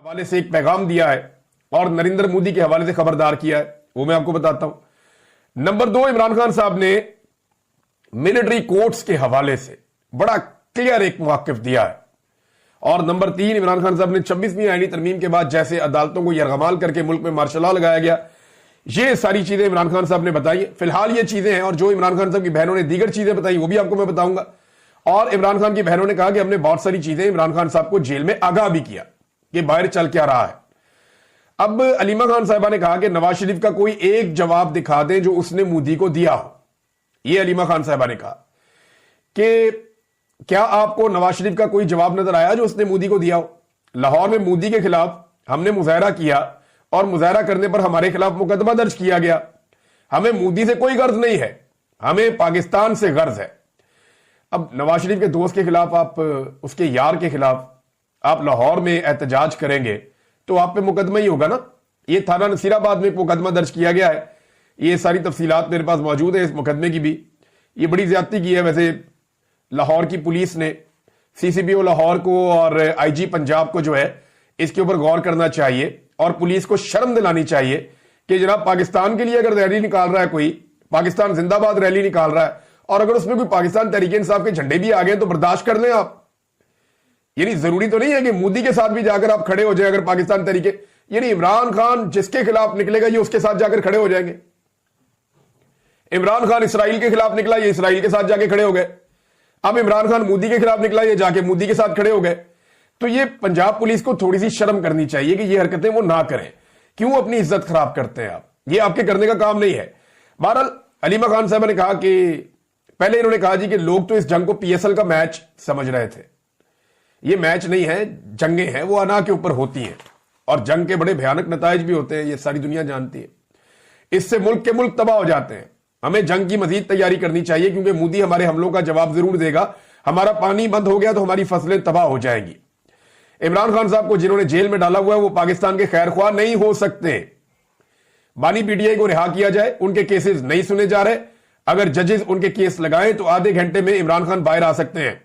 حوالے سے ایک پیغام دیا ہے اور نریندر مودی کے حوالے سے خبردار کیا ہے، وہ میں آپ کو بتاتا ہوں۔ نمبر 2، عمران خان صاحب نے ملٹری کورٹس کے حوالے سے بڑا کلیئر ایک موقف دیا ہے۔ اور نمبر 3، عمران خان صاحب نے 26ویں آئینی ترمیم کے بعد جیسے عدالتوں کو یرغمال کر کے ملک میں مارشل لا لگایا گیا، یہ ساری چیزیں عمران خان صاحب نے بتائی۔ فی الحال یہ چیزیں ہیں، اور جو عمران خان صاحب کی بہنوں نے دیگر چیزیں بتائی وہ بھی آپ کو میں بتاؤں گا۔ اور عمران خان کی بہنوں نے کہا کہ ہم نے بہت ساری چیزیں عمران خان صاحب کو جیل میں آگاہ بھی کیا کہ باہر چل کیا رہا ہے۔ اب علیمہ خان صاحبہ نے کہا کہ نواز شریف کا کوئی ایک جواب دکھا دیں جو اس نے مودی کو دیا ہو۔ یہ علیمہ خان صاحبہ نے کہا کہ کیا آپ کو نواز شریف کا کوئی جواب نظر آیا جو اس نے مودی کو دیا ہو؟ لاہور میں مودی کے خلاف ہم نے مظاہرہ کیا اور مظاہرہ کرنے پر ہمارے خلاف مقدمہ درج کیا گیا۔ ہمیں مودی سے کوئی غرض نہیں ہے، ہمیں پاکستان سے غرض ہے۔ اب نواز شریف کے دوست کے خلاف، آپ اس کے یار کے خلاف آپ لاہور میں احتجاج کریں گے تو آپ پہ مقدمہ ہی ہوگا نا۔ یہ تھانہ نصیر آباد میں ایک مقدمہ درج کیا گیا ہے، یہ ساری تفصیلات میرے پاس موجود ہیں اس مقدمے کی بھی۔ یہ بڑی زیادتی کی ہے ویسے لاہور کی پولیس نے۔ سی سی پی او لاہور کو اور آئی جی پنجاب کو جو ہے اس کے اوپر غور کرنا چاہیے اور پولیس کو شرم دلانی چاہیے کہ جناب پاکستان کے لیے اگر ریلی نکال رہا ہے کوئی، پاکستان زندہ باد ریلی نکال رہا ہے، اور اگر اس میں کوئی پاکستان تحریک انصاف کے جھنڈے بھی آ گئے تو برداشت کر لیں آپ۔ یعنی ضروری تو نہیں ہے کہ مودی کے ساتھ بھی جا کر آپ کھڑے ہو جائیں اگر پاکستان تحریک، یعنی عمران خان جس کے خلاف نکلے گا یہ اس کے ساتھ جا کر کھڑے ہو جائیں گے۔ عمران خان اسرائیل کے خلاف نکلا، یہ اسرائیل کے ساتھ جا کے کھڑے ہو گئے۔ اب عمران خان مودی کے خلاف نکلا، یہ جا کے مودی کے ساتھ کھڑے ہو گئے۔ تو یہ پنجاب پولیس کو تھوڑی سی شرم کرنی چاہیے کہ یہ حرکتیں وہ نہ کریں۔ کیوں اپنی عزت خراب کرتے ہیں آپ؟ یہ آپ کے کرنے کا کام نہیں ہے۔ بہرحال علیمہ خان صاحبہ نے کہا کہ پہلے انہوں نے کہا جی کہ لوگ تو اس جنگ کو پی ایس ایل کا میچ سمجھ رہے تھے۔ یہ میچ نہیں ہے، جنگیں ہیں، وہ انا کے اوپر ہوتی ہیں اور جنگ کے بڑے بھیانک نتائج بھی ہوتے ہیں، یہ ساری دنیا جانتی ہے۔ اس سے ملک کے ملک تباہ ہو جاتے ہیں۔ ہمیں جنگ کی مزید تیاری کرنی چاہیے کیونکہ مودی ہمارے حملوں کا جواب ضرور دے گا۔ ہمارا پانی بند ہو گیا تو ہماری فصلیں تباہ ہو جائیں گی۔ عمران خان صاحب کو جنہوں نے جیل میں ڈالا ہوا ہے وہ پاکستان کے خیر خواہ نہیں ہو سکتے۔ بانی پی ٹی آئی کو رہا کیا جائے، ان کے کیسز نہیں سنے جا رہے۔ اگر ججز ان کے کیس لگائیں تو آدھے گھنٹے میں عمران خان باہر آ سکتے ہیں۔